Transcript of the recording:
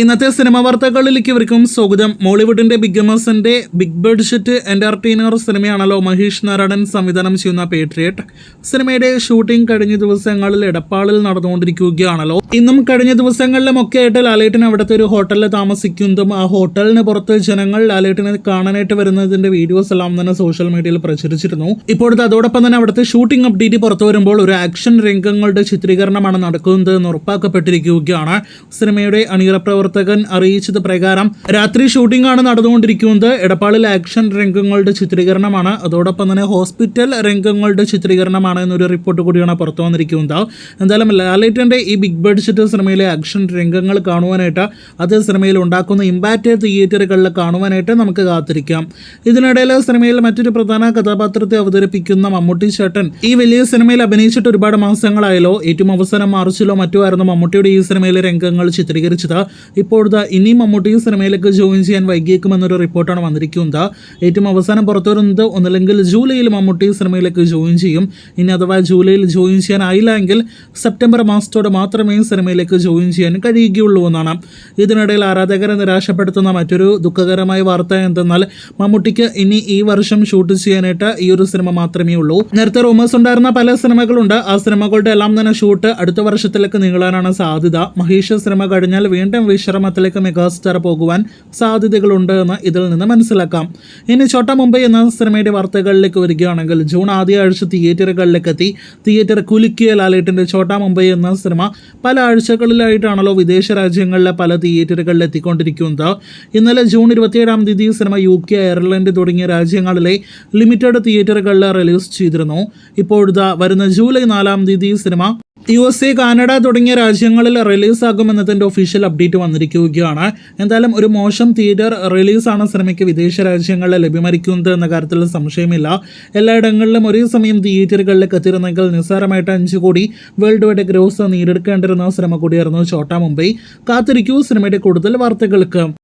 ഇന്നത്തെ സിനിമ വാർത്തകളിലേക്ക് ഇവർക്കും സ്വാഗതം. മോളിവുഡിന്റെ ബിഗ് ബഡ്ജറ്റ് എന്റർടൈനർ സിനിമയാണല്ലോ മഹേഷ് നാരായണൻ സംവിധാനം ചെയ്യുന്ന പേട്രിയറ്റ്. സിനിമയുടെ ഷൂട്ടിംഗ് കഴിഞ്ഞ ദിവസങ്ങളിൽ എടപ്പാളിൽ നടന്നുകൊണ്ടിരിക്കുകയാണല്ലോ. ഇന്നും കഴിഞ്ഞ ദിവസങ്ങളിലുമൊക്കെ ആയിട്ട് ലാലേട്ടൻ അവിടുത്തെ ഒരു ഹോട്ടലിൽ താമസിക്കുന്നതും ആ ഹോട്ടലിന് പുറത്ത് ജനങ്ങൾ ലാലേട്ടനെ കാണാനായിട്ട് വരുന്നതിന്റെ വീഡിയോസ് എല്ലാം തന്നെ സോഷ്യൽ മീഡിയയിൽ പ്രചരിച്ചിരുന്നു. ഇപ്പോഴത്തെ അതോടൊപ്പം തന്നെ അവിടുത്തെ ഷൂട്ടിംഗ് അപ്ഡേറ്റ് പുറത്തു വരുമ്പോൾ ഒരു ആക്ഷൻ രംഗങ്ങളുടെ ചിത്രീകരണമാണ് നടക്കുന്നത് എന്ന് ഉറപ്പാക്കപ്പെട്ടിരിക്കുകയാണ്. സിനിമയുടെ അണിയറ പ്രവർത്തകൻ അറിയിച്ചത് പ്രകാരം രാത്രി ഷൂട്ടിംഗ് ആണ് നടന്നുകൊണ്ടിരിക്കുന്നത്. എടപ്പാളിൽ ആക്ഷൻ രംഗങ്ങളുടെ ചിത്രീകരണമാണ്, അതോടൊപ്പം തന്നെ ഹോസ്പിറ്റൽ രംഗങ്ങളുടെ ചിത്രീകരണമാണ് എന്നൊരു റിപ്പോർട്ട് കൂടിയാണ് പുറത്തു വന്നിരിക്കുന്നത്. എന്തായാലും ലാലേട്ടന്റെ ഈ ബിഗ് ബഡ്ജറ്റ് സിനിമയിലെ ആക്ഷൻ രംഗങ്ങൾ കാണുവാനായിട്ട്, അത് സിനിമയിൽ ഉണ്ടാക്കുന്ന ഇമ്പാക്റ്റ് തിയേറ്ററുകളിൽ കാണുവാനായിട്ട് നമുക്ക് കാത്തിരിക്കാം. ഇതിനിടയിൽ സിനിമയിൽ മറ്റൊരു പ്രധാന കഥാപാത്രത്തെ അവതരിപ്പിക്കുന്ന മമ്മൂട്ടി ചേട്ടൻ ഈ വലിയ സിനിമയിൽ അഭിനയിച്ചിട്ട് ഒരുപാട് മാസങ്ങളായല്ലോ. ഏറ്റവും അവസാനം മാർച്ചിലോ മറ്റോ ആയിരുന്നു മമ്മൂട്ടിയുടെ ഈ സിനിമയിലെ രംഗങ്ങൾ ചിത്രീകരിച്ചത്. ഇപ്പോഴത്തെ ഇനി മമ്മൂട്ടി സിനിമയിലേക്ക് ജോയിൻ ചെയ്യാൻ വൈകിയേക്കുമെന്നൊരു റിപ്പോർട്ടാണ് വന്നിരിക്കുന്നത്. ഏറ്റവും അവസാനം പുറത്തു വരുന്നത് ഒന്നല്ലെങ്കിൽ ജൂലൈയിൽ മമ്മൂട്ടി സിനിമയിലേക്ക് ജോയിൻ ചെയ്യും. ഇനി അഥവാ ജൂലൈയിൽ ജോയിൻ ചെയ്യാനായില്ല എങ്കിൽ സെപ്റ്റംബർ മാസത്തോടെ മാത്രമേ സിനിമയിലേക്ക് ജോയിൻ ചെയ്യാൻ കഴിയുകയുള്ളൂ എന്നാണ്. ഇതിനിടയിൽ ആരാധകരെ നിരാശപ്പെടുത്തുന്ന മറ്റൊരു ദുഃഖകരമായ വാർത്ത എന്തെന്നാൽ മമ്മൂട്ടിക്ക് ഇനി ഈ വർഷം ഷൂട്ട് ചെയ്യാനായിട്ട് ഈ ഒരു സിനിമ മാത്രമേ ഉള്ളൂ. നേരത്തെ റൂമേഴ്സ് ഉണ്ടായിരുന്ന പല സിനിമകളുണ്ട്. ആ സിനിമകളുടെ എല്ലാം തന്നെ ഷൂട്ട് അടുത്ത വർഷത്തിലേക്ക് നീളാനാണ് സാധ്യത. മഹേഷ് സിനിമ കഴിഞ്ഞാൽ വീണ്ടും വിശ്രമത്തിലേക്ക് മെഗാസ്റ്റാർ പോകുവാൻ സാധ്യതകളുണ്ട് എന്ന് ഇതിൽ നിന്ന് മനസ്സിലാക്കാം. ഇനി ഛോട്ടാ മുംബൈ എന്ന സിനിമയുടെ വാർത്തകളിലേക്ക് വരികയാണെങ്കിൽ ജൂൺ ആദ്യ ആഴ്ച തിയേറ്ററുകളിലേക്ക് എത്തി. തിയേറ്റർ കുലുക്കിയ ലാലേട്ടൻ്റെ ഛോട്ടാ മുംബൈ എന്ന സിനിമ പല ആഴ്ചകളിലായിട്ടാണല്ലോ വിദേശ രാജ്യങ്ങളിലെ പല തിയേറ്ററുകളിൽ എത്തിക്കൊണ്ടിരിക്കുന്നത്. ഇന്നലെ ജൂൺ 27 തീയതി സിനിമ UK, അയർലൻഡ് തുടങ്ങിയ രാജ്യങ്ങളിലെ ലിമിറ്റഡ് തിയേറ്ററുകളിൽ റിലീസ് ചെയ്തിരുന്നു. ഇപ്പോഴത്തെ വരുന്ന ജൂലൈ 4 തീയതി സിനിമ USA, കാനഡ തുടങ്ങിയ രാജ്യങ്ങളിൽ റിലീസാകുമെന്നതിൻ്റെ ഒഫീഷ്യൽ അപ്ഡേറ്റ് വന്നിരിക്കുകയാണ്. എന്തായാലും ഒരു മോശം തിയേറ്റർ റിലീസാണ് സിനിമയ്ക്ക് വിദേശ രാജ്യങ്ങളിൽ ലഭ്യമായിരിക്കുന്നത് എന്ന കാര്യത്തിൽ സംശയമില്ല. എല്ലായിടങ്ങളിലും ഒരേ സമയം തിയേറ്ററുകളിലേക്ക് എത്തിയിരുന്നെങ്കിൽ നിസ്സാരമായിട്ട് 5 കോടി വേൾഡ് വൈഡ് ഗ്രോസ് നേടിയെടുക്കേണ്ടിരുന്ന സിനിമ കൂടിയായിരുന്നു ഛോട്ടാ മുംബൈ. കാത്തിരിക്കൂ സിനിമയുടെ കൂടുതൽ വാർത്തകൾക്ക്.